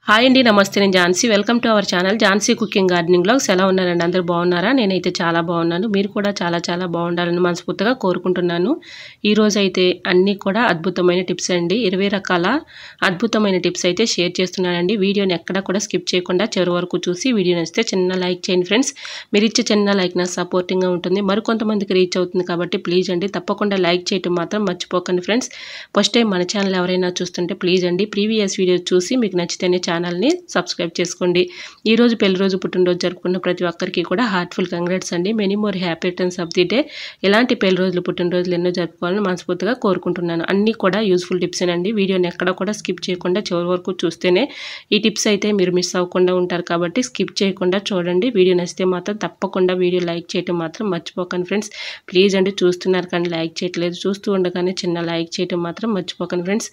Hi అండి, నమస్తే. నేను Jhansi. Welcome to our channel Jhansi cooking gardening vlogs. ఎలా ఉన్నారండి? అందరూ బాగున్నారా? నేనైతే చాలా బాగున్నాను. మీరు కూడా చాలా బాగుండాలని మనస్ఫూర్తిగా కోరుకుంటున్నాను. ఈరోజు అయితే అన్నీ కూడా అద్భుతమైన టిప్స్ అండి. 20 రకాల అద్భుతమైన టిప్స్ అయితే షేర్ చేస్తున్నానండి. వీడియోని ఎక్కడా కూడా స్కిప్ చేయకుండా చివరి వరకు చూసి వీడియో నచ్చితే చిన్న లైక్ చేయండి ఫ్రెండ్స్. మీరు ఇచ్చే చిన్న లైక్ నాకు సపోర్టింగ్గా ఉంటుంది, మరికొంతమందికి రీచ్ అవుతుంది కాబట్టి ప్లీజ్ అండి తప్పకుండా లైక్ చేయటం మాత్రం మర్చిపోకండి ఫ్రెండ్స్. ఫస్ట్ టైం మన ఛానల్ ఎవరైనా చూస్తుంటే ప్లీజ్ అండి ప్రీవియస్ వీడియోస్ చూసి మీకు నచ్చితేనే ఛానల్ని సబ్స్క్రైబ్ చేసుకోండి. ఈరోజు పెళ్లి రోజు పుట్టినరోజు జరుపుకున్న ప్రతి ఒక్కరికి కూడా హార్ట్ఫుల్ కంగ్రాట్స్ అండి. Many more happy returns of the day. ఇలాంటి పెళ్లి రోజులు పుట్టినరోజులు ఎన్నో జరుపుకోవాలని మనస్ఫూర్తిగా కోరుకుంటున్నాను. అన్నీ కూడా యూస్ఫుల్ టిప్స్ అండి. వీడియోని ఎక్కడ కూడా స్కిప్ చేయకుండా చివరి వరకు చూస్తేనే ఈ టిప్స్ అయితే మీరు మిస్ అవ్వకుండా ఉంటారు కాబట్టి స్కిప్ చేయకుండా చూడండి. వీడియో నచ్చితే మాత్రం తప్పకుండా వీడియో లైక్ చేయడం మాత్రం మర్చిపోకండి ఫ్రెండ్స్. ప్లీజ్ అండి, చూస్తున్నారు కానీ లైక్ చేయట్లేదు. చూస్తూ ఉండగానే చిన్న లైక్ చేయడం మాత్రం మర్చిపోకండి ఫ్రెండ్స్.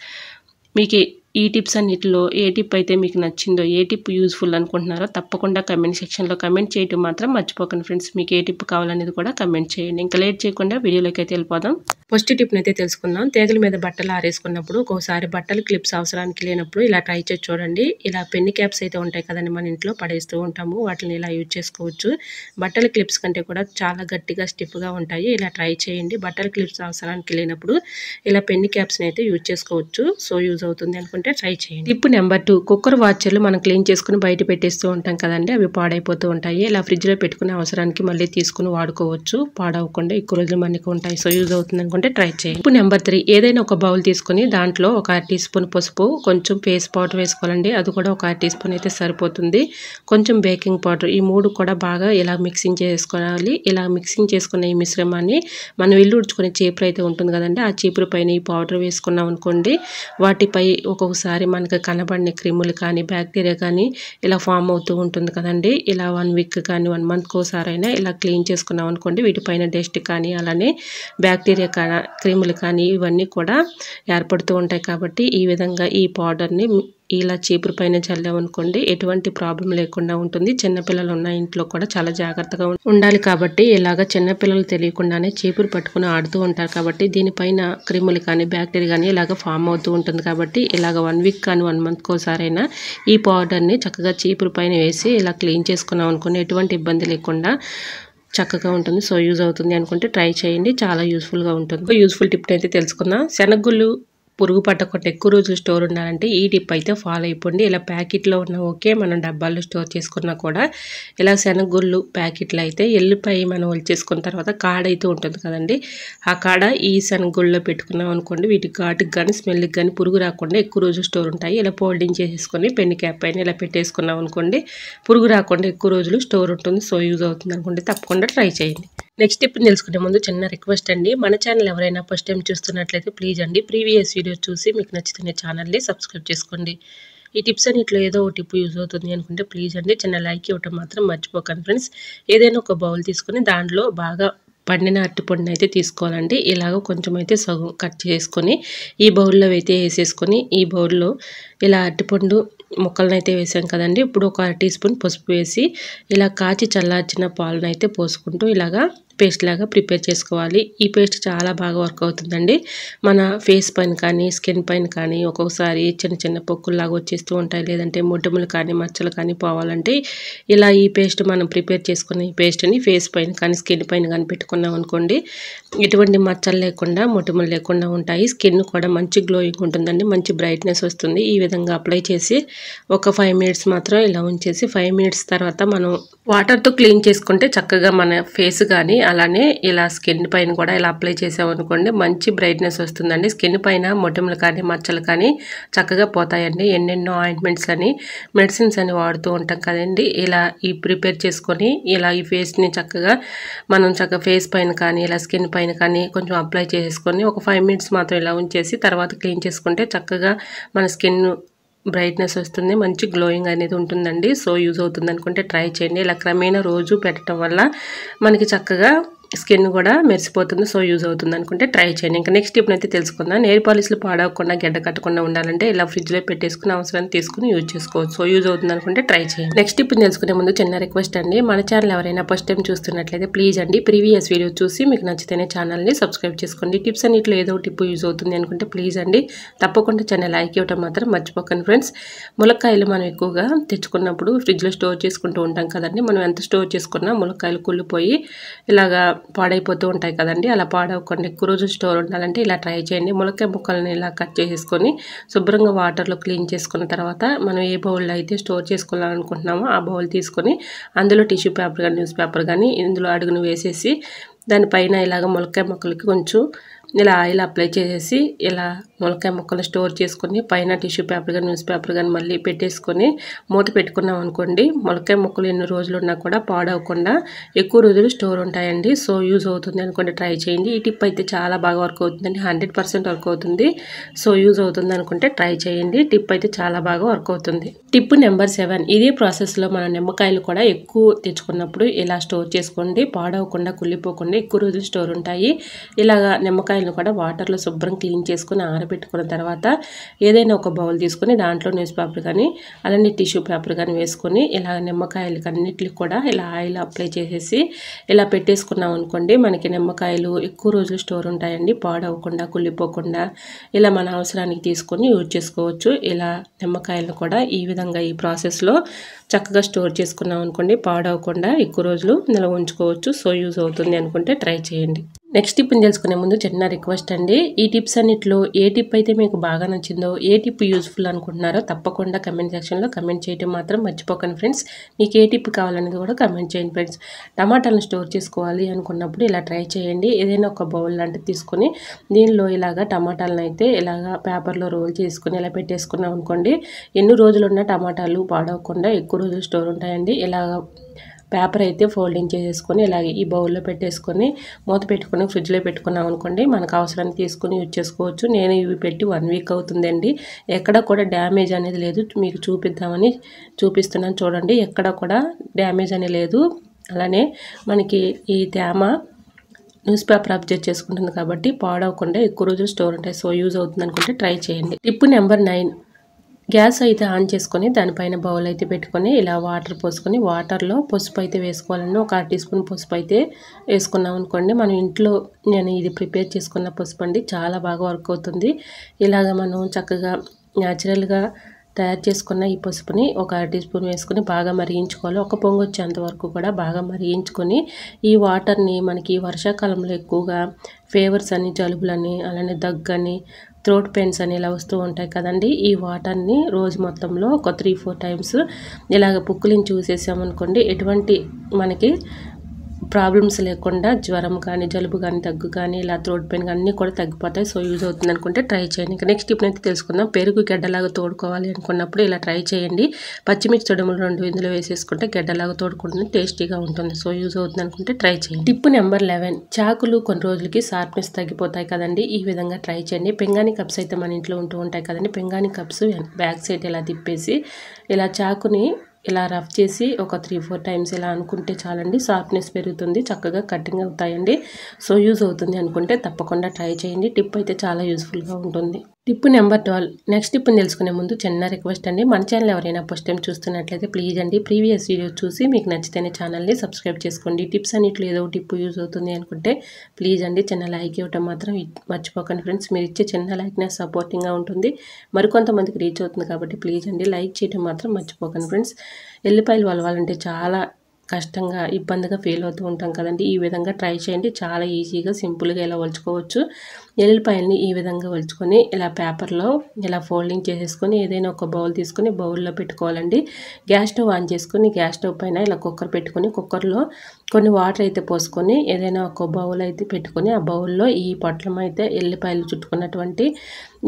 మీకు ఈ టిప్స్ అన్నిటిలో ఏ టిప్ అయితే మీకు నచ్చిందో, ఏ టిప్ యూజ్ఫుల్ అనుకుంటున్నారో తప్పకుండా కమెంట్ సెక్షన్లో కమెంట్ చేయడం మాత్రం మర్చిపోకండి ఫ్రెండ్స్. మీకు ఏ టిప్ కావాలనేది కూడా కమెంట్ చేయండి. ఇంకా లేట్ చేయకుండా వీడియోలోకి అయితే వెళ్ళిపోదాం. ఫస్ట్ టిప్ని అయితే తెలుసుకుందాం. తీగల మీద బట్టలు ఆరేసుకున్నప్పుడు ఒక్కోసారి బట్టలు క్లిప్స్ అవసరానికి లేనప్పుడు ఇలా ట్రై చేసి చూడండి. ఇలా పెన్ని క్యాప్స్ అయితే ఉంటాయి కదండి, మన ఇంట్లో పడేస్తూ ఉంటాము, వాటిని ఇలా యూజ్ చేసుకోవచ్చు. బట్టల క్లిప్స్ కంటే కూడా చాలా గట్టిగా స్టిఫ్గా ఉంటాయి. ఇలా ట్రై చేయండి. బట్టల క్లిప్స్ అవసరానికి లేనప్పుడు ఇలా పెన్ని క్యాప్స్ని అయితే యూజ్ చేసుకోవచ్చు. సో యూజ్ అవుతుంది అనుకుంటే ట్రై చేయండి. టిప్ నెంబర్ 2, కుక్కర్ వాచర్లు మనం క్లీన్ చేసుకుని బయట పెట్టేస్తూ ఉంటాం కదండి, అవి పాడైపోతూ ఉంటాయి. ఇలా ఫ్రిడ్జ్లో పెట్టుకునే అవసరానికి మళ్ళీ తీసుకుని వాడుకోవచ్చు, పాడవకుండా ఎక్కువ రోజులు మనకి ఉంటాయి. సో యూజ్ అవుతుంది అనుకుంటే ట్రై చేయండి. టిప్ నెంబర్ 3, ఏదైనా ఒక బౌల్ తీసుకుని దాంట్లో ఒక 1 టీ స్పూన్ పసుపు, కొంచెం ఫేస్ పౌడర్ వేసుకోవాలండి. అది కూడా ఒక 1 టీ స్పూన్ అయితే సరిపోతుంది. కొంచెం బేకింగ్ పౌడర్, ఈ 3 కూడా బాగా ఇలా మిక్సింగ్ చేసుకోవాలి. ఇలా మిక్సింగ్ చేసుకున్న ఈ మిశ్రమాన్ని మనం ఇల్లు ఉడ్చుకునే చీపురు అయితే ఉంటుంది కదండి, ఆ చీపురు పైన ఈ పౌడర్ వేసుకున్నాం అనుకోండి, వాటిపై ఒక్కొక్కసారి మనకు కనబడిన క్రిములు కానీ బ్యాక్టీరియా కానీ ఇలా ఫామ్ అవుతూ ఉంటుంది కదండి. ఇలా 1 వీక్ కానీ 1 మంత్కి ఒకసారి అయినా ఇలా క్లీన్ చేసుకున్నాం అనుకోండి, వీటిపైన డస్ట్ కానీ అలానే బ్యాక్టీరియా క్రిములు కానీ ఇవన్నీ కూడా ఏర్పడుతూ ఉంటాయి. కాబట్టి ఈ విధంగా ఈ పౌడర్ని ఇలా చీపురు పైన చల్లామనుకోండి, ఎటువంటి ప్రాబ్లం లేకుండా ఉంటుంది. చిన్నపిల్లలు ఉన్న ఇంట్లో కూడా చాలా జాగ్రత్తగా ఉండాలి. కాబట్టి ఇలాగ చిన్నపిల్లలు తెలియకుండానే చీపురు పట్టుకుని ఆడుతూ ఉంటారు కాబట్టి దీనిపైన క్రిములు కానీ బ్యాక్టీరియా కానీ ఇలాగ ఫామ్ అవుతూ ఉంటుంది. కాబట్టి ఇలాగ 1 వీక్ కానీ 1 మంత్కి ఒకసారైనా ఈ పౌడర్ని చక్కగా చీపురు పైన వేసి ఇలా క్లీన్ చేసుకున్నాం అనుకోండి, ఎటువంటి ఇబ్బంది లేకుండా చక్కగా ఉంటుంది. సో యూజ్ అవుతుంది అనుకుంటే ట్రై చేయండి, చాలా యూస్ఫుల్గా ఉంటుంది. యూస్ఫుల్ టిప్ అయితే తెలుసుకుందాం. శనగగుళ్ళు పురుగు పట్టకుండా ఎక్కువ రోజులు స్టోర్ ఉండాలంటే ఈ టిప్ అయితే ఫాలో అయిపోండి. ఇలా ప్యాకెట్లో ఉన్న ఓకే, మనం డబ్బాల్లో స్టోర్ చేసుకున్నా కూడా ఇలా శనగగుళ్ళు ప్యాకెట్లు అయితే ఎల్లిపాయ మనం ఒలిచేసుకున్న తర్వాత కాడ అయితే ఉంటుంది కదండి, ఆ కాడ ఈ శనగగుళ్ళలో పెట్టుకున్నాం అనుకోండి, వీటికి ఘాటుకి కానీ స్మెల్కి కానీ పురుగు రాకుండా ఎక్కువ రోజులు స్టోర్ ఉంటాయి. ఇలా ఫోల్డింగ్ చేసేసుకొని పెన్ని క్యాప్ పైన ఇలా పెట్టేసుకున్నాం అనుకోండి, పురుగు రాకుండా ఎక్కువ రోజులు స్టోర్ ఉంటుంది. సో యూజ్ అవుతుంది అనుకుంటే తప్పకుండా ట్రై చేయండి. నెక్స్ట్ టిప్ తెలుసుకునే ముందు చిన్న రిక్వెస్ట్ అండి, మన ఛానల్ ఎవరైనా ఫస్ట్ టైం చూస్తున్నట్లయితే ప్లీజ్ అండి ప్రీవియస్ వీడియో చూసి మీకు నచ్చితే ఛానల్ని సబ్స్క్రైబ్ చేసుకోండి. ఈ టిప్స్ అన్నిట్లో ఏదో ఒక టిప్ యూజ్ అవుతుంది అనుకుంటే ప్లీజ్ అండి చిన్న లైక్ ఇవ్వటం మాత్రం మర్చిపోకండి ఫ్రెండ్స్. ఏదైనా ఒక బౌల్ తీసుకొని దాంట్లో బాగా పండిన అరటిపండుని అయితే తీసుకోవాలండి. ఇలాగ కొంచెం అయితే సగం కట్ చేసుకొని ఈ బౌల్లో అయితే వేసేసుకొని, ఈ బౌల్లో ఇలా అరటిపండు ముక్కలను అయితే వేసాం కదండి, ఇప్పుడు ఒక 1 టీ స్పూన్ పసుపు వేసి ఇలా కాచి చల్లార్చిన పాలను అయితే పోసుకుంటూ ఇలాగా పేస్ట్ లాగా ప్రిపేర్ చేసుకోవాలి. ఈ పేస్ట్ చాలా బాగా వర్క్ అవుతుందండి. మన ఫేస్ పైన కానీ స్కిన్ పైన కానీ ఒక్కొక్కసారి చిన్న చిన్న పొక్కుల్లాగా వచ్చేస్తూ ఉంటాయి, లేదంటే మొటిమలు కానీ మచ్చలు కానీ పోవాలంటే ఇలా ఈ పేస్ట్ మనం ప్రిపేర్ చేసుకున్న ఈ పేస్ట్ని ఫేస్ పైన కానీ స్కిన్ పైన కానీ పెట్టుకున్నాం అనుకోండి, ఎటువంటి మచ్చలు లేకుండా మొటిమలు లేకుండా ఉంటాయి. స్కిన్ కూడా మంచి గ్లోయింగ్ ఉంటుందండి, మంచి బ్రైట్నెస్ వస్తుంది. ఈ విధంగా అప్లై చేసి ఒక 5 మినిట్స్ మాత్రం ఇలా ఉంచేసి 5 మినిట్స్ తర్వాత మనం వాటర్తో క్లీన్ చేసుకుంటే చక్కగా మన ఫేస్ కానీ అలానే ఇలా స్కిన్ పైన కూడా ఇలా అప్లై చేసామనుకోండి, మంచి బ్రైట్నెస్ వస్తుందండి. స్కిన్ పైన మొటిమలు కానీ మచ్చలు కానీ చక్కగా పోతాయండి. ఎన్నెన్నో ఆయింట్మెంట్స్ అని మెడిసిన్స్ అని వాడుతూ ఉంటాం కదండి, ఇలా ఈ ప్రిపేర్ చేసుకొని ఇలా ఈ ఫేస్ని చక్కగా మనం ఫేస్ పైన కానీ ఇలా స్కిన్ పైన కానీ కొంచెం అప్లై చేసుకొని ఒక 5 మినిట్స్ మాత్రం ఇలా ఉంచేసి తర్వాత క్లీన్ చేసుకుంటే చక్కగా మన స్కిన్ బ్రైట్నెస్ వస్తుంది, మంచి గ్లోయింగ్ అనేది ఉంటుందండి. సో యూజ్ అవుతుంది అనుకుంటే ట్రై చేయండి. ఇలా క్రమేణా రోజు పెట్టడం వల్ల మనకి చక్కగా స్కిన్ కూడా మెరిసిపోతుంది. సో యూజ్ అవుతుంది అనుకుంటే ట్రై చేయండి. ఇంకా నెక్స్ట్ టిప్ అయితే తెలుసుకుందాం. నెయిల్ పాలిష్లు పాడవకుండా గడ్డ కట్టకుండా ఉండాలంటే ఇలా ఫ్రిడ్జ్లో పెట్టేసుకుని అవసరాన్ని తీసుకుని యూజ్ చేసుకోవచ్చు. సో యూజ్ అవుతుంది అనుకుంటే ట్రై చేయండి. నెక్స్ట్ టిప్ తెలుసుకునే ముందు చిన్న రిక్వెస్ట్ అండి, మన ఛానల్ ఎవరైనా ఫస్ట్ టైం చూస్తున్నట్లయితే ప్లీజ్ అండి ప్రీవియస్ వీడియో చూసి మీకు నచ్చితేనే ఛానల్ని సబ్స్క్రైబ్ చేసుకోండి. టిప్స్ అన్నిట్లో ఏదో టిప్ యూజ్ అవుతుంది అనుకుంటే ప్లీజ్ అండి తప్పకుండా ఛానల్ లైక్ ఇవ్వడం మాత్రం మర్చిపోకండి ఫ్రెండ్స్. ములక్కాయలు మనం ఎక్కువగా తెచ్చుకున్నప్పుడు ఫ్రిడ్జ్లో స్టోర్ చేసుకుంటూ ఉంటాం కదండి. మనం ఎంత స్టోర్ చేసుకున్నా ములక్కాయలు కుళ్ళిపోయి ఇలాగా పాడైపోతూ ఉంటాయి కదండి. అలా పాడవకుండా ఎక్కువ రోజులు స్టోర్ ఉండాలంటే ఇలా ట్రై చేయండి. ములక్కాయ ముక్కల్ని ఇలా కట్ చేసేసుకొని శుభ్రంగా వాటర్లో క్లీన్ చేసుకున్న తర్వాత మనం ఏ బౌల్లో అయితే స్టోర్ చేసుకోవాలనుకుంటున్నామో ఆ బౌల్ తీసుకొని అందులో టిష్యూ పేపర్ కానీ న్యూస్ పేపర్ కానీ ఇందులో అడుగును వేసేసి దానిపైన ఇలాగ ములక్కాయ ముక్కలకి కొంచెం ఇలా ఆయిల్ అప్లై చేసేసి ఇలా ములక్కాయ ముక్కలు స్టోర్ చేసుకొని పైన టిష్యూ పేపర్ కానీ న్యూస్ పేపర్ కానీ మళ్ళీ పెట్టేసుకొని మూత పెట్టుకున్నాం అనుకోండి, ములక్కాయ ముక్కలు ఎన్ని రోజులు ఉన్నా కూడా పాడవకుండా ఎక్కువ రోజులు స్టోర్ ఉంటాయండి. సో యూజ్ అవుతుంది అనుకుంటే ట్రై చేయండి. ఈ టిప్ అయితే చాలా బాగా వర్క్ అవుతుందండి, 100% వర్క్ అవుతుంది. సో యూజ్ అవుతుంది అనుకుంటే ట్రై చేయండి. టిప్ అయితే చాలా బాగా వర్క్ అవుతుంది. టిప్ నెంబర్ 7, ఇదే ప్రాసెస్లో మనం నిమ్మకాయలు కూడా ఎక్కువ తెచ్చుకున్నప్పుడు ఇలా స్టోర్ చేసుకోండి. పాడవకుండా కుళ్ళిపోకుండా ఎక్కువ రోజులు స్టోర్ ఉంటాయి. ఇలాగా నిమ్మకాయలను కూడా వాటర్లో శుభ్రం క్లీన్ చేసుకుని ఆరబెట్టుకున్న తర్వాత ఏదైనా ఒక బౌల్ తీసుకొని దాంట్లో న్యూస్ పేపర్ కానీ అలానే టిష్యూ పేపర్ కానీ వేసుకొని ఇలా నిమ్మకాయలకి అన్నిటికి కూడా ఇలా ఆయిల్ అప్లై చేసేసి ఇలా పెట్టేసుకున్నాం అనుకోండి, మనకి నిమ్మకాయలు ఎక్కువ రోజులు స్టోర్ ఉంటాయండి. పాడవకుండా కుళ్ళిపోకుండా ఇలా మన అవసరానికి తీసుకొని యూజ్ చేసుకోవచ్చు. ఇలా నిమ్మకాయలను కూడా ఈ విధంగా ఈ ప్రాసెస్లో చక్కగా స్టోర్ చేసుకున్నాం అనుకోండి, పాడవకుండా ఎక్కువ రోజులు నిల్వ ఉంచుకోవచ్చు. సో యూజ్ అవుతుంది అనుకుంటే ట్రై చేయండి. నెక్స్ట్ టిప్ని తెలుసుకునే ముందు చిన్న రిక్వెస్ట్ అండి, ఈ టిప్స్ అన్నిట్లో ఏ టిప్ అయితే మీకు బాగా నచ్చిందో, ఏ టిప్ యూజ్ఫుల్ అనుకుంటున్నారో తప్పకుండా కమెంట్ సెక్షన్లో కమెంట్ చేయడం మాత్రం మర్చిపోకండి ఫ్రెండ్స్. మీకు ఏ టిప్ కావాలనేది కూడా కమెంట్ చేయండి ఫ్రెండ్స్. టమాటాలను స్టోర్ చేసుకోవాలి అనుకున్నప్పుడు ఇలా ట్రై చేయండి. ఏదైనా ఒక బౌల్ లాంటిది తీసుకొని దీనిలో ఇలాగా టమాటాలను అయితే ఇలాగా పేపర్లో రోల్ చేసుకుని ఇలా పెట్టేసుకున్నాం అనుకోండి, ఎన్ని రోజులు ఉన్న టమాటాలు పాడవకుండా ఎక్కువ రోజులు స్టోర్ ఉంటాయండి. ఇలాగ పేపర్ అయితే ఫోల్డింగ్ చేసేసుకొని ఇలాగే ఈ బౌల్లో పెట్టేసుకొని మూత పెట్టుకొని ఫ్రిడ్జ్లో పెట్టుకున్నాం అనుకోండి, మనకు అవసరాన్ని తీసుకొని యూజ్ చేసుకోవచ్చు. నేను ఇవి పెట్టి 1 వీక్ అవుతుందండి. ఎక్కడ కూడా డ్యామేజ్ అనేది లేదు. మీకు చూపిద్దామని చూపిస్తున్నాను చూడండి, ఎక్కడ కూడా డ్యామేజ్ అనేది లేదు. అలానే మనకి ఈ తేమ న్యూస్ పేపర్ అబ్జర్వ్ చేసుకుంటుంది కాబట్టి పాడవకుండా ఎక్కువ రోజులు స్టోర్ ఉంటాయి. సో యూజ్ అవుతుంది అనుకుంటే ట్రై చేయండి. టిప్ నెంబర్ 9, గ్యాస్ అయితే ఆన్ చేసుకొని దానిపైన బౌల్ అయితే పెట్టుకొని ఇలా వాటర్ పోసుకొని వాటర్లో పసుపు అయితే వేసుకోవాలండి. ఒక 1 టీ స్పూన్ పసుపు అయితే వేసుకున్నాం అనుకోండి, మనం ఇంట్లో నేను ఇది ప్రిపేర్ చేసుకున్న పసుపు అండి, చాలా బాగా వర్క్ అవుతుంది. ఇలాగ మనం చక్కగా న్యాచురల్గా తయారు చేసుకున్న ఈ పసుపుని ఒక 1 టీ స్పూన్ వేసుకొని బాగా మరిగించుకోవాలి. ఒక పొంగు వచ్చేంత వరకు కూడా బాగా మరిగించుకొని ఈ వాటర్ని మనకి వర్షాకాలంలో ఎక్కువగా ఫీవర్స్ అని జలుబులని అలానే దగ్గని థ్రోట్ పెయిన్స్ అని ఇలా వస్తూ ఉంటాయి కదండి. ఈ వాటర్ని రోజు మొత్తంలో ఒక 3-4 టైమ్స్ ఇలాగ పుక్కులిని చూసేసామనుకోండి, ఎటువంటి మనకి ప్రాబ్లమ్స్ లేకుండా జ్వరం కానీ జలుబు కానీ దగ్గు కానీ ఇలా థ్రోట్ పెయిన్ అన్నీ కూడా తగ్గిపోతాయి. సో యూజ్ అవుతుంది అనుకుంటే ట్రై చేయండి. ఇంకా నెక్స్ట్ టిప్ అయితే తెలుసుకుందాం. పెరుగు గడ్డలాగా తోడుకోవాలి అనుకున్నప్పుడు ఇలా ట్రై చేయండి. పచ్చిమిర్చి తొడుములు 2 ఇందులో వేసేసుకుంటే గడ్డలాగా తోడుకుంటుంది, టేస్టీగా ఉంటుంది. సో యూజ్ అవుతుంది అనుకుంటే ట్రై చేయండి. టిప్ నెంబర్ 11, చాకులు కొన్ని రోజులకి షార్ప్నెస్ తగ్గిపోతాయి కదండి. ఈ విధంగా ట్రై చేయండి. పింగాణి కప్స్ అయితే మన ఇంట్లో ఉంటూ ఉంటాయి కదండి. పింగాణి కప్స్ బ్యాక్ సైడ్ ఇలా తిప్పేసి ఇలా చాకుని ఇలా రఫ్ చేసి ఒక 3-4 టైమ్స్ ఇలా అనుకుంటే చాలండి, షార్ప్నెస్ పెరుగుతుంది, చక్కగా కటింగ్ అవుతాయండి. సో యూజ్ అవుతుంది అనుకుంటే తప్పకుండా ట్రై చేయండి. టిప్ అయితే చాలా యూస్ఫుల్గా ఉంటుంది. టిప్ నెంబర్ 12, నెక్స్ట్ టిప్ని తెలుసుకునే ముందు చిన్న రిక్వెస్ట్ అండి, మన ఛానల్ ఎవరైనా ఫస్ట్ టైం చూస్తున్నట్లయితే ప్లీజ్ అండి ప్రీవియస్ వీడియో చూసి మీకు నచ్చితేనే ఛానల్ని సబ్స్క్రైబ్ చేసుకోండి. టిప్స్ అన్నిట్లో ఏదో టిప్ యూజ్ అవుతుంది అనుకుంటే ప్లీజ్ అండి చిన్న లైక్ ఇవ్వటం మాత్రం మర్చిపోకండి ఫ్రెండ్స్. మీరు ఇచ్చే చిన్న లైక్ నాకు సపోర్టింగ్గా ఉంటుంది, మరికొంతమందికి రీచ్ అవుతుంది కాబట్టి ప్లీజ్ అండి లైక్ చేయడం మాత్రం మర్చిపోకండి ఫ్రెండ్స్. ఎల్లిపాయలు వలవాలంటే చాలా కష్టంగా ఇబ్బందిగా ఫీల్ అవుతూ ఉంటాం కదండి. ఈ విధంగా ట్రై చేయండి, చాలా ఈజీగా సింపుల్గా ఇలా వలుచుకోవచ్చు. ఎల్లిపాయల్ని ఈ విధంగా వలుచుకొని ఇలా పేపర్లో ఇలా ఫోల్డింగ్ చేసేసుకొని ఏదైనా ఒక బౌల్ తీసుకొని బౌల్లో పెట్టుకోవాలండి. గ్యాస్ స్టవ్ ఆన్ చేసుకొని గ్యాస్ స్టవ్ పైన ఇలా కుక్కర్ పెట్టుకొని కుక్కర్లో కొన్ని వాటర్ అయితే పోసుకొని ఏదైనా ఒక బౌల్ అయితే పెట్టుకొని ఆ బౌల్లో ఈ పొట్లం అయితే ఎల్లిపాయలు చుట్టుకున్నటువంటి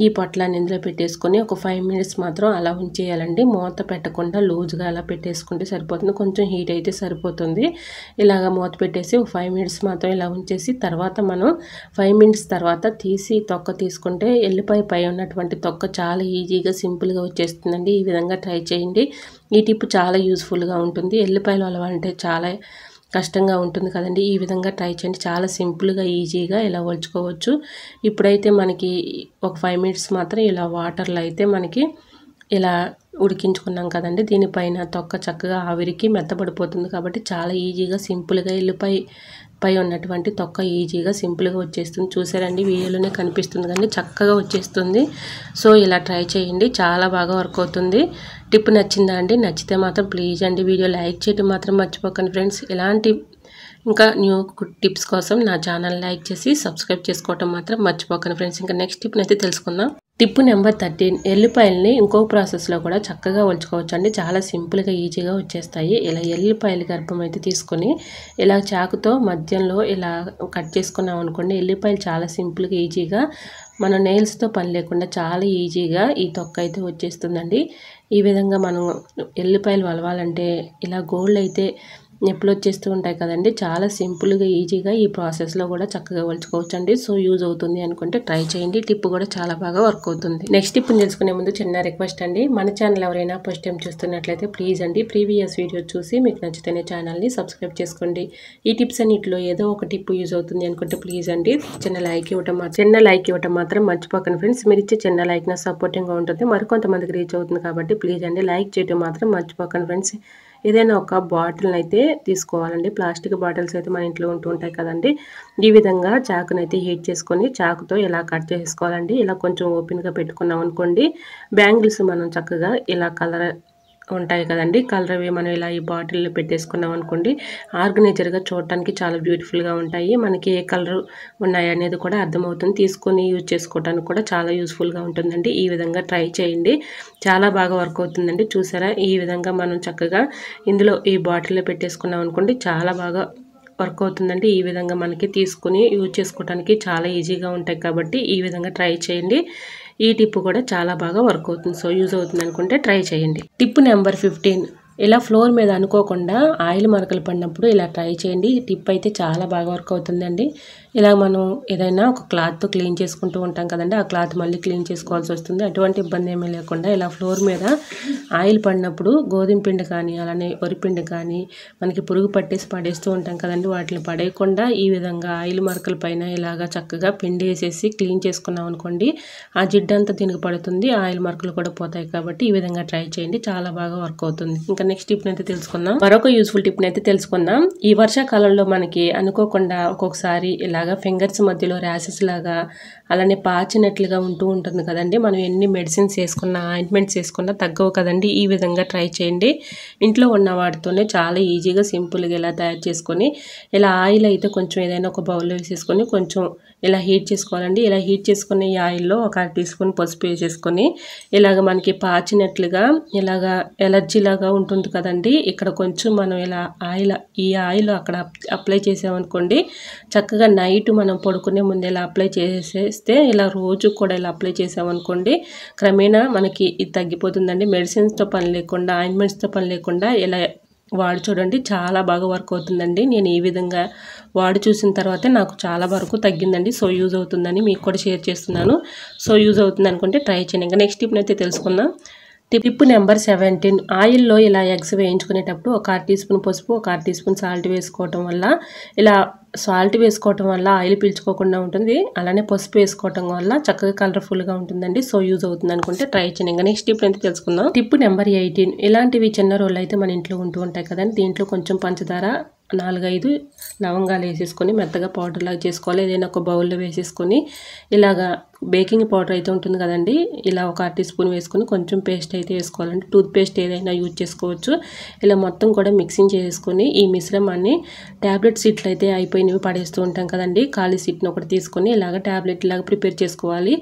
ఈ పొట్లాన్ని ఇందులో పెట్టేసుకొని ఒక 5 మినిట్స్ మాత్రం అలా ఉంచేయాలండి. మూత పెట్టకుండా లూజ్గా అలా పెట్టేసుకుంటే సరిపోతుంది, కొంచెం హీట్ అయితే సరిపోతుంది. ఇలాగ మూత పెట్టేసి ఒక 5 మినిట్స్ మాత్రం ఇలా ఉంచేసి తర్వాత మనం 5 మినిట్స్ తర్వాత తీసి తొక్క తీసుకుంటే ఎల్లిపాయ పై ఉన్నటువంటి తొక్క చాలా ఈజీగా సింపుల్గా వచ్చేస్తుందండి. ఈ విధంగా ట్రై చేయండి. ఈ టిప్ చాలా యూస్ఫుల్గా ఉంటుంది. ఎల్లిపాయలు అలవాలంటే చాలా కష్టంగా ఉంటుంది కదండి. ఈ విధంగా ట్రై చేయండి. చాలా సింపుల్గా ఈజీగా ఇలా ఒలుచుకోవచ్చు. ఇప్పుడైతే మనకి ఒక 5 మినిట్స్ మాత్రం ఇలా వాటర్లో అయితే మనకి ఇలా ఉడికించుకున్నాం కదండి. దీనిపైన తొక్క చక్కగా ఆవిరికి మెత్తబడిపోతుంది కాబట్టి చాలా ఈజీగా సింపుల్గా పై ఉన్నటువంటి తొక్క ఈజీగా సింపుల్గా వచ్చేస్తుంది. చూసారండి, వీడియోలోనే కనిపిస్తుంది కానీ చక్కగా వచ్చేస్తుంది. సో ఇలా ట్రై చేయండి, చాలా బాగా వర్క్ అవుతుంది. టిప్ నచ్చిందా అండి? నచ్చితే మాత్రం ప్లీజ్ అండి వీడియో లైక్ చేయడం మాత్రం మర్చిపోకండి ఫ్రెండ్స్. ఇలాంటి ఇంకా న్యూ టిప్స్ కోసం నా ఛానల్ లైక్ చేసి సబ్స్క్రైబ్ చేసుకోవటం మాత్రం మర్చిపోకండి ఫ్రెండ్స్. ఇంకా నెక్స్ట్ టిప్ని అయితే తెలుసుకుందాం. టిప్ నెంబర్ 13, ఎల్లిపాయలని ఇంకో ప్రాసెస్లో కూడా చక్కగా ఒలుచుకోవచ్చు అండి. చాలా సింపుల్గా ఈజీగా వచ్చేస్తాయి. ఇలా ఎల్లిపాయల గర్భం అయితే తీసుకొని ఇలా చాకుతో మధ్యలో ఇలా కట్ చేసుకున్నాం అనుకోండి, ఎల్లిపాయలు చాలా సింపుల్గా ఈజీగా మన నెయిల్స్తో పని లేకుండా చాలా ఈజీగా ఈ తొక్క అయితే వచ్చేస్తుందండి. ఈ విధంగా మనం ఎల్లిపాయలు వలవాలంటే ఇలా గోల్డ్ అయితే నిప్పులు వచ్చేస్తూ ఉంటాయి కదండి. చాలా సింపుల్గా ఈజీగా ఈ ప్రాసెస్లో కూడా చక్కగా ఒలుచుకోవచ్చు అండి. సో యూజ్ అవుతుంది అనుకుంటే ట్రై చేయండి. టిప్ కూడా చాలా బాగా వర్క్ అవుతుంది. నెక్స్ట్ టిప్ని తెలుసుకునే ముందు చిన్న రిక్వెస్ట్ అండి, మన ఛానల్ ఎవరైనా ఫస్ట్ టైం చూస్తున్నట్లయితే ప్లీజ్ అండి ప్రీవియస్ వీడియో చూసి మీకు నచ్చితేనే ఛానల్ని సబ్స్క్రైబ్ చేసుకోండి. ఈ టిప్స్ అన్నింటిలో ఏదో ఒక టిప్ యూజ్ అవుతుంది అనుకుంటే ప్లీజ్ అండి చిన్న లైక్ ఇవ్వటం మాత్రం మర్చిపోకండి ఫ్రెండ్స్. మీరు ఇచ్చే చిన్న లైక్ నా సపోర్టింగ్గా ఉంటుంది, మరికొంతమందికి రీచ్ అవుతుంది కాబట్టి ప్లీజ్ అండి లైక్ చేయడం మాత్రం మర్చిపోకండి ఫ్రెండ్స్. ఏదైనా ఒక బాటిల్ని అయితే తీసుకోవాలండి. ప్లాస్టిక్ బాటిల్స్ అయితే మన ఇంట్లో ఉంటూ ఉంటాయి కదండి. ఈ విధంగా చాకునైతే హీట్ చేసుకొని చాకుతో ఇలా కట్ చేసుకోవాలండి. ఇలా కొంచెం ఓపెన్గా పెట్టుకున్నాం అనుకోండి, బ్యాంగిల్స్ మనం చక్కగా ఇలా కలర్ ఉంటాయి కదండి, కలర్ అవి మనం ఇలా ఈ బాటిల్లో పెట్టేసుకున్నాం అనుకోండి, ఆర్గనైజర్గా చూడటానికి చాలా బ్యూటిఫుల్గా ఉంటాయి. మనకి ఏ కలర్ ఉన్నాయి అనేది కూడా అర్థమవుతుంది. తీసుకొని యూజ్ చేసుకోవడానికి కూడా చాలా యూస్ఫుల్గా ఉంటుందండి. ఈ విధంగా ట్రై చేయండి, చాలా బాగా వర్క్ అవుతుందండి. చూసారా, ఈ విధంగా మనం చక్కగా ఇందులో ఈ బాటిల్లో పెట్టేసుకున్నాం అనుకోండి, చాలా బాగా వర్క్ అవుతుందండి. ఈ విధంగా మనకి తీసుకుని యూజ్ చేసుకోవడానికి చాలా ఈజీగా ఉంటాయి కాబట్టి ఈ విధంగా ట్రై చేయండి. ఈ టిప్ కూడా చాలా బాగా వర్క్ అవుతుంది. సో యూజ్ అవుతుంది అనుకుంటే ట్రై చేయండి. టిప్ నెంబర్ 15, ఇలా ఫ్లోర్ మీద అనుకోకుండా ఆయిల్ మరకలు పడినప్పుడు ఇలా ట్రై చేయండి. ఈ టిప్ అయితే చాలా బాగా వర్క్ అవుతుందండి. ఇలా మనం ఏదైనా ఒక క్లాత్తో క్లీన్ చేసుకుంటూ ఉంటాం కదండి, ఆ క్లాత్ మళ్ళీ క్లీన్ చేసుకోవాల్సి వస్తుంది. అటువంటి ఇబ్బంది ఏమీ లేకుండా ఇలా ఫ్లోర్ మీద ఆయిల్ పడినప్పుడు గోధుమ పిండి కానీ అలానే వరిపిండి కానీ మనకి పురుగు పట్టేసి పడేస్తూ ఉంటాం కదండి, వాటిని పడేయకుండా ఈ విధంగా ఆయిల్ మరకల పైన ఇలాగా చక్కగా పిండి వేసేసి క్లీన్ చేసుకున్నాం అనుకోండి, ఆ జిడ్డంతా దీనికి పడుతుంది, ఆయిల్ మరకలు కూడా పోతాయి. కాబట్టి ఈ విధంగా ట్రై చేయండి, చాలా బాగా వర్క్ అవుతుంది. ఇంకా నెక్స్ట్ టిప్ అయితే తెలుసుకుందాం. మరొక యూస్ఫుల్ టిప్ అయితే తెలుసుకుందాం. ఈ వర్షాకాలంలో మనకి అనుకోకుండా ఒక్కొక్కసారి ఇలాగా ఫింగర్స్ మధ్యలో ర్యాషెస్ లాగా అలానే పాచినట్లుగా ఉంటూ ఉంటుంది కదండి. మనం ఎన్ని మెడిసిన్స్ వేసుకున్నా ఆయింట్మెంట్స్ వేసుకున్నా తగ్గవు కదండి. ఈ విధంగా ట్రై చేయండి. ఇంట్లో ఉన్న వాటితోనే చాలా ఈజీగా సింపుల్గా ఇలా తయారు చేసుకొని ఇలా ఆయిల్ అయితే కొంచెం ఏదైనా ఒక బౌల్లో వేసేసుకొని కొంచెం ఇలా హీట్ చేసుకోవాలండి. ఇలా హీట్ చేసుకుని ఈ ఆయిల్లో ఒక 1 టీ స్పూన్ పసుపు వేసేసుకొని ఇలాగ మనకి పాచినట్లుగా ఇలాగా ఎలర్జీ లాగా ఉంటుంది కదండి, ఇక్కడ కొంచెం మనం ఇలా ఈ ఆయిల్ అక్కడ అప్లై చేసామనుకోండి, చక్కగా నైట్ మనం పడుకునే ముందు ఇలా అప్లై చేసేస్తే ఇలా రోజు కూడా ఇలా అప్లై చేసామనుకోండి, క్రమేణా మనకి ఇది తగ్గిపోతుందండి. మెడిసిన్స్తో పని లేకుండా ఆయింట్మెంట్స్తో పని లేకుండా ఇలా వాడి చూడండి, చాలా బాగా వర్క్ అవుతుందండి. నేను ఈ విధంగా వాడి చూసిన తర్వాతే నాకు చాలా వరకు తగ్గిందండి. సో యూజ్ అవుతుందని మీకు కూడా షేర్ చేస్తున్నాను. సో యూజ్ అవుతుంది అనుకుంటే ట్రై చేయండి. ఇంకా నెక్స్ట్ టిప్ని అయితే తెలుసుకుందాం. టిప్ నెంబర్ 17, ఆయిల్లో ఇలా ఎగ్స్ వేయించుకునేటప్పుడు ఒక 1 టీ స్పూన్ పసుపు, ఒక 1 టీ స్పూన్ సాల్ట్ వేసుకోవటం వల్ల ఇలా సాల్ట్ వేసుకోవటం వల్ల ఆయిల్ పీల్చుకోకుండా ఉంటుంది, అలానే పసుపు వేసుకోవటం వల్ల చక్కగా కలర్ఫుల్గా ఉంటుందండి. సో యూజ్ అవుతుంది అనుకుంటే ట్రై చేయండి. ఇంకా నెక్స్ట్ టిప్ అయితే తెలుసుకుందాం. టిప్ నెంబర్ 18, ఇలాంటివి చిన్న రోళ్ళు అయితే మన ఇంట్లో ఉంటూ ఉంటాయి కదండి, దీంట్లో కొంచెం పంచదార 4-5 లవంగాలు వేసేసుకొని మెత్తగా పౌడర్ లాగా చేసుకోవాలి. ఏదైనా ఒక బౌల్లో వేసేసుకొని ఇలాగా బేకింగ్ పౌడర్ అయితే ఉంటుంది కదండి, ఇలా ఒక 1 టీ స్పూన్ వేసుకొని కొంచెం పేస్ట్ అయితే వేసుకోవాలండి. టూత్ పేస్ట్ ఏదైనా యూజ్ చేసుకోవచ్చు. ఇలా మొత్తం కూడా మిక్సింగ్ చేసుకొని ఈ మిశ్రమాన్ని ట్యాబ్లెట్ సీట్లు అయితే అయిపోయినవి పడేస్తూ ఉంటాం కదండి, ఖాళీ సీట్ని ఒకటి తీసుకొని ఇలాగ ట్యాబ్లెట్ లాగా ప్రిపేర్ చేసుకోవాలి.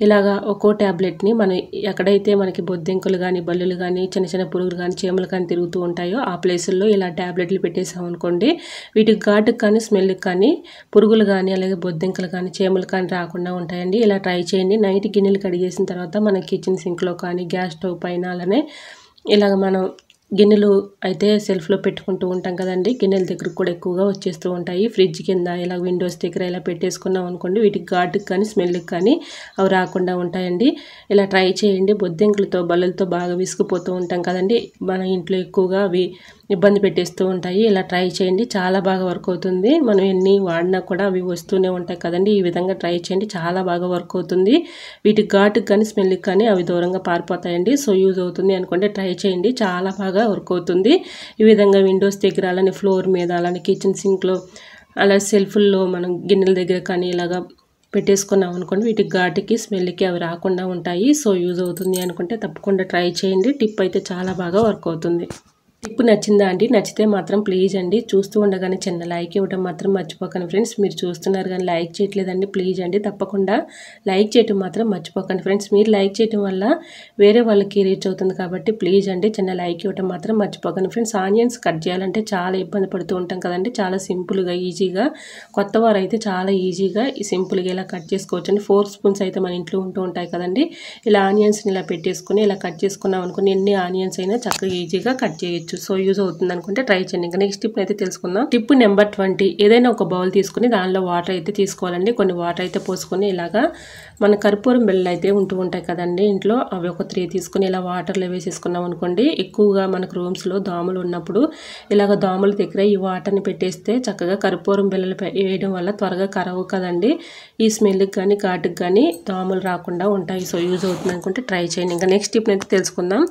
ఇలాగా ఒక్కో ట్యాబ్లెట్ని మనం ఎక్కడైతే మనకి బొద్దింకలు కానీ బల్లులు కానీ చిన్న చిన్న పురుగులు కానీ చీమలు కానీ తిరుగుతూ ఉంటాయో ఆ ప్లేసుల్లో ఇలా ట్యాబ్లెట్లు పెట్టేసామనుకోండి, వీటికి ఘాటుకు కానీ స్మెల్కి కానీ పురుగులు కానీ అలాగే బొద్దింకలు కానీ చీమలు కానీ రాకుండా ఉంటాయండి. ఇలా ట్రై చేయండి. నైట్ గిన్నెలు కడిగేసిన తర్వాత మన కిచెన్ సింక్లో కానీ గ్యాస్ స్టవ్ పైన అలానే ఇలాగ మనం గిన్నెలు అయితే సెల్ఫ్లో పెట్టుకుంటూ ఉంటాం కదండి, గిన్నెల దగ్గర కూడా ఎక్కువగా వచ్చేస్తూ ఉంటాయి. ఫ్రిడ్జ్ కింద ఇలా విండోస్ దగ్గర ఇలా పెట్టేసుకున్నాం అనుకోండి, వీటికి ఘాటుకి కానీ స్మెల్కి కానీ అవి రాకుండా ఉంటాయండి. ఇలా ట్రై చేయండి. బొద్దింకలతో బల్లలతో బాగా విసిగిపోతూ ఉంటాం కదండి, మన ఇంట్లో ఎక్కువగా అవి ఇబ్బంది పెట్టేస్తూ ఉంటాయి. ఇలా ట్రై చేయండి, చాలా బాగా వర్క్ అవుతుంది. మనం ఎన్ని వాడినా కూడా అవి వస్తూనే ఉంటాయి కదండి. ఈ విధంగా ట్రై చేయండి, చాలా బాగా వర్క్ అవుతుంది. వీటికి ఘాటుకి కానీ స్మెల్కి కానీ అవి దూరంగా పారిపోతాయండి. సో యూజ్ అవుతుంది అనుకుంటే ట్రై చేయండి, చాలా బాగా వర్క్ అవుతుంది. ఈ విధంగా విండోస్ దగ్గర, అలానే ఫ్లోర్ మీద, అలానే కిచెన్ సింక్లో, అలా సెల్ఫ్ల్లో మనం గిన్నెల దగ్గర కానీ ఇలాగా పెట్టేసుకున్నాం అనుకోండి, వీటికి ఘాటుకి స్మెల్కి అవి రాకుండా ఉంటాయి. సో యూజ్ అవుతుంది అనుకుంటే తప్పకుండా ట్రై చేయండి. టిప్ అయితే చాలా బాగా వర్క్ అవుతుంది. టిప్ నచ్చిందా అండి? నచ్చితే మాత్రం ప్లీజ్ అండి చూస్తూ ఉండగానే చిన్న లైక్ ఇవ్వడం మాత్రం మర్చిపోకండి ఫ్రెండ్స్. మీరు చూస్తున్నారు కానీ లైక్ చేయట్లేదండి, ప్లీజ్ అండి తప్పకుండా లైక్ చేయడం మాత్రం మర్చిపోకండి ఫ్రెండ్స్. మీరు లైక్ చేయడం వల్ల వేరే వాళ్ళకి రీచ్ అవుతుంది కాబట్టి ప్లీజ్ అండి చిన్న లైక్ ఇవ్వడం మాత్రం మర్చిపోకండి ఫ్రెండ్స్. ఆనియన్స్ కట్ చేయాలంటే చాలా ఇబ్బంది పడుతూ ఉంటాం కదండి, చాలా సింపుల్గా ఈజీగా, కొత్త వారు అయితే చాలా ఈజీగా సింపుల్గా ఇలా కట్ చేసుకోవచ్చు అండి. 4 స్పూన్స్ అయితే మన ఇంట్లో ఉంటూ ఉంటాయి కదండి. ఇలా ఆనియన్స్ని ఇలా పెట్టేసుకుని ఇలా కట్ చేసుకున్నాం అనుకుని ఎన్ని ఆనియన్స్ అయినా చక్కగా ఈజీగా కట్ చేయొచ్చు. సో యూజ్ అవుతుంది అనుకుంటే ట్రై చేయండి. ఇంకా నెక్స్ట్ టిప్ అయితే తెలుసుకుందాం. Tip number 20. ఏదైనా ఒక బౌల్ తీసుకుని దానిలో వాటర్ అయితే తీసుకోవాలండి. కొన్ని వాటర్ అయితే పోసుకొని ఇలాగా మన కర్పూరం బిళ్ళలు అయితే ఉంటూ ఉంటాయి కదండి ఇంట్లో, అవి ఒక 3 తీసుకుని ఇలా వాటర్లో వేసేసుకున్నాం అనుకోండి. ఎక్కువగా మనకు రూమ్స్లో దోమలు ఉన్నప్పుడు ఇలాగ దోమల దగ్గర ఈ వాటర్ని పెట్టేస్తే చక్కగా కర్పూరం బిళ్ళలు వేయడం వల్ల త్వరగా కరవు కదండి. ఈ స్మెల్కి కానీ ఘాటుకి కానీ దోమలు రాకుండా ఉంటాయి. సో యూజ్ అవుతుంది అనుకుంటే ట్రై చేయండి. ఇంకా నెక్స్ట్ టిప్ అయితే తెలుసుకుందాం.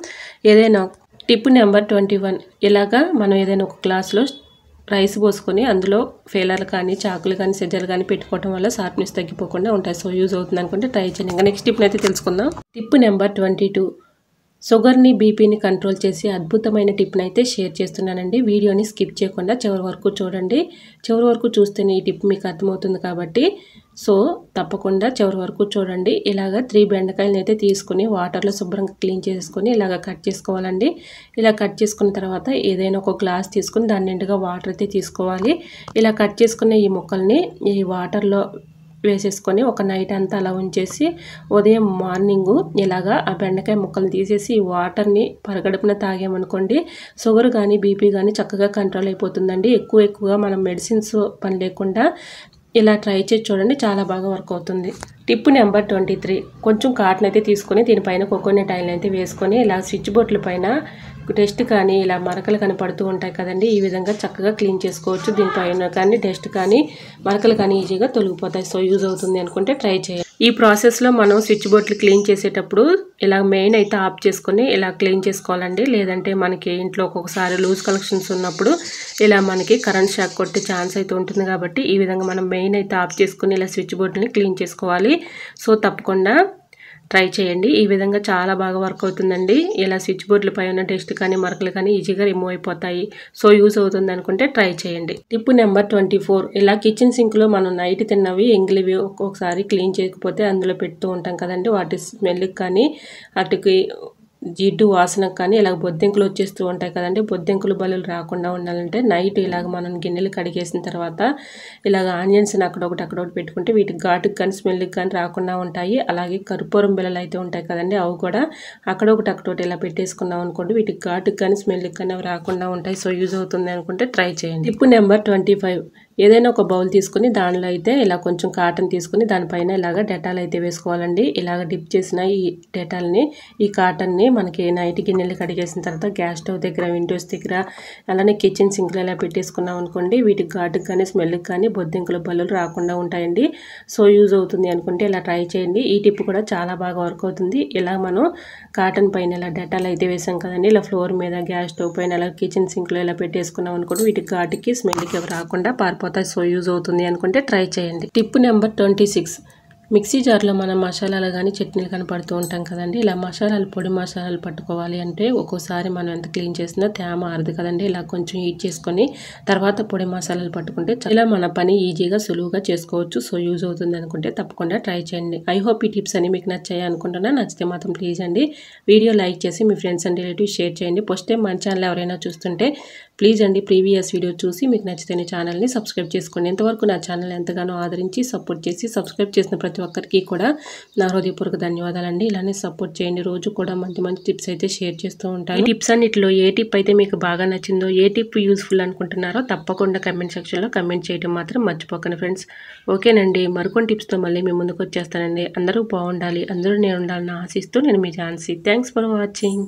ఏదైనా టిప్ నెంబర్ 21. ఇలాగా మనం ఏదైనా ఒక గ్లాస్లో రైస్ పోసుకొని అందులో ఫెయిలర్లు కానీ చాకులు కానీ సెజ్జలు కానీ పెట్టుకోవడం వల్ల షార్ప్నెస్ తగ్గిపోకుండా ఉంటాయి. సో యూజ్ అవుతుంది అనుకుంటే ట్రై చేయండి. ఇంకా నెక్స్ట్ టిప్ అయితే తెలుసుకుందాం. Tip number 22. షుగర్ని, బీపీని కంట్రోల్ చేసి అద్భుతమైన టిప్ని అయితే షేర్ చేస్తున్నానండి. వీడియోని స్కిప్ చేయకుండా చివరి వరకు చూడండి. చివరి వరకు చూస్తేనే ఈ టిప్ మీకు అర్థమవుతుంది కాబట్టి సో తప్పకుండా చివరి వరకు చూడండి. ఇలాగ 3 బెండకాయలను అయితే తీసుకుని వాటర్లో శుభ్రంగా క్లీన్ చేసుకొని ఇలాగ కట్ చేసుకోవాలండి. ఇలా కట్ చేసుకున్న తర్వాత ఏదైనా ఒక గ్లాస్ తీసుకుని దాని నిండుగా వాటర్ అయితే తీసుకోవాలి. ఇలా కట్ చేసుకున్న ఈ ముక్కల్ని ఈ వాటర్లో వేసేసుకొని ఒక నైట్ అంతా అలా ఉంచేసి ఉదయం మార్నింగు ఇలాగా ఆ బెండకాయ ముక్కలను తీసేసి ఈ వాటర్ని పరగడుపున తాగామనుకోండి, షుగర్ కానీ బీపీ కానీ చక్కగా కంట్రోల్ అయిపోతుందండి. ఎక్కువగా మనం మెడిసిన్స్ పని లేకుండా ఇలా ట్రై చేసి చూడండి, చాలా బాగా వర్క్ అవుతుంది. Tip number 23. కొంచెం కాటన్ అయితే తీసుకొని దీనిపైన కోకోనట్ ఆయిల్ అయితే వేసుకొని ఇలా స్విచ్ బోర్డుల పైన డస్ట్ కానీ ఇలా మరకలు కానీ పడుతూ ఉంటాయి కదండి, ఈ విధంగా చక్కగా క్లీన్ చేసుకోవచ్చు. దీనిపైన కానీ డస్ట్ కానీ మరకలు కానీ ఈజీగా తొలగిపోతాయి. సో యూజ్ అవుతుంది అనుకుంటే ట్రై చేయండి. ఈ ప్రాసెస్లో మనం స్విచ్ బోర్డులు క్లీన్ చేసేటప్పుడు ఇలా మెయిన్ అయితే ఆఫ్ చేసుకొని ఇలా క్లీన్ చేసుకోవాలండి. లేదంటే మనకి ఇంట్లో ఒక్కొక్కసారి లూజ్ కలెక్షన్స్ ఉన్నప్పుడు ఇలా మనకి కరెంట్ షాక్ కొట్టే ఛాన్స్ అయితే ఉంటుంది కాబట్టి ఈ విధంగా మనం మెయిన్ అయితే ఆఫ్ చేసుకుని ఇలా స్విచ్ బోర్డుని క్లీన్ చేసుకోవాలి. సో తప్పకుండా ట్రై చేయండి. ఈ విధంగా చాలా బాగా వర్క్ అవుతుందండి. ఇలా స్విచ్ బోర్డులపై ఉన్న డస్ట్ కానీ మరకలు కానీ ఈజీగా రిమూవ్ అయిపోతాయి. సో యూజ్ అవుతుంది అనుకుంటే ట్రై చేయండి. Tip number 24. ఇలా కిచెన్ సింక్లో మనం నైట్ తిన్నవి ఎంగిలివి ఒక్కొక్కసారి క్లీన్ చేయకపోతే అందులో పెడుతూ ఉంటాం కదండి, వాటి స్మెల్కి కానీ వాటికి జిడ్డు వాసనకు కానీ ఇలాగ బొద్దింకలు వచ్చేస్తూ ఉంటాయి కదండి. బొద్దింకలు బలులు రాకుండా ఉండాలంటే నైట్ ఇలాగ మనం గిన్నెలు కడిగేసిన తర్వాత ఇలాగ ఆనియన్స్ని అక్కడొకటి పెట్టుకుంటే వీటికి ఘాటుకి కానీ స్మెల్కి కానీ రాకుండా ఉంటాయి. అలాగే కర్పూరం బిళ్ళలు అయితే ఉంటాయి కదండి, అవి కూడా అక్కడొకటి ఇలా పెట్టేసుకున్నాం అనుకోండి, వీటికి ఘాటుకి కానీ స్మెల్కి కానీ అవి రాకుండా ఉంటాయి. సో యూజ్ అవుతుంది అనుకుంటే ట్రై చేయండి. Tip number 25. ఏదైనా ఒక బౌల్ తీసుకుని దానిలో అయితే ఇలా కొంచెం కాటన్ తీసుకుని దానిపైన ఇలాగ డెటాల్ అయితే వేసుకోవాలండి. ఇలాగ డిప్ చేసిన ఈ డెటాల్ని, ఈ కాటన్ని మనకి నైట్ గిన్నెలు కడిగేసిన తర్వాత గ్యాస్ స్టవ్ దగ్గర, విండోస్ దగ్గర, అలానే కిచెన్ సింక్లో ఇలా పెట్టేసుకున్నాం అనుకోండి, వీటికి ఘాటుకి కానీ స్మెల్కి కానీ బొద్దింకలు బల్లులు రాకుండా ఉంటాయండి. సో యూజ్ అవుతుంది అనుకుంటే ఇలా ట్రై చేయండి. ఈ టిప్ కూడా చాలా బాగా వర్క్ అవుతుంది. ఇలా మనం కాటన్ పైన ఇలా డెటాల్ అయితే వేసాం కదండి, ఇలా ఫ్లోర్ మీద, గ్యాస్ స్టవ్ పైన, ఇలా కిచెన్ సింక్లో ఇలా పెట్టేసుకున్నాం అనుకోండి, వీటికి ఘాటుకి స్మెల్కి రాకుండా పారిపోతాయి. సో యూజ్ అవుతుంది అనుకుంటే ట్రై చేయండి. Tip number 26. మిక్సీ జార్లో మనం మసాలాలు కానీ చట్నీలు కానీ పడుతూ ఉంటాం కదండి, ఇలా మసాలాలు పొడి మసాలాలు పట్టుకోవాలి అంటే ఒక్కోసారి మనం ఎంత క్లీన్ చేసినా తేమ ఆరదు కదండి. ఇలా కొంచెం హీట్ చేసుకొని తర్వాత పొడి మసాలాలు పట్టుకుంటే ఇలా మన పని ఈజీగా సులువుగా చేసుకోవచ్చు. సో యూజ్ అవుతుంది అనుకుంటే తప్పకుండా ట్రై చేయండి. ఐ హోప్ ఈ టిప్స్ అని మీకు నచ్చాయి అనుకుంటున్నా. నచ్చితే మాత్రం ప్లీజ్ అండి వీడియో లైక్ చేసి మీ ఫ్రెండ్స్ అండ్ రిలేటివ్స్ షేర్ చేయండి. ఫస్ట్ టైం మన ఛానల్ ఎవరైనా చూస్తుంటే ప్లీజ్ అండి ప్రీవియస్ వీడియో చూసి మీకు నచ్చితే ఛానల్ని సబ్స్క్రైబ్ చేసుకోండి. ఇంతవరకు నా ఛానల్ ఎంతగానో ఆదరించి సపోర్ట్ చేసి సబ్స్క్రైబ్ చేసిన ప్రతి ఒక్కరికి కూడా నా హృదయపూర్వక ధన్యవాదాలండి. ఇలానే సపోర్ట్ చేయండి. రోజు కూడా మంచి మంచి టిప్స్ అయితే షేర్ చేస్తూ ఉంటాను. ఈ టిప్స్ అన్నిటిలో ఏ టిప్ అయితే మీకు బాగా నచ్చిందో, ఏ టిప్ యూస్ఫుల్ అనుకుంటున్నారో తప్పకుండా కమెంట్ సెక్షన్లో కమెంట్ చేయడం మాత్రం మర్చిపోకండి ఫ్రెండ్స్. ఓకేనండి, మరికొన్ని టిప్స్తో మళ్ళీ మీ ముందుకు వచ్చేస్తానండి. అందరూ బాగుండాలి, అందరూ నేను ఉండాలని ఆశిస్తూ నేను మీ ఝాన్సీ. Thanks for watching.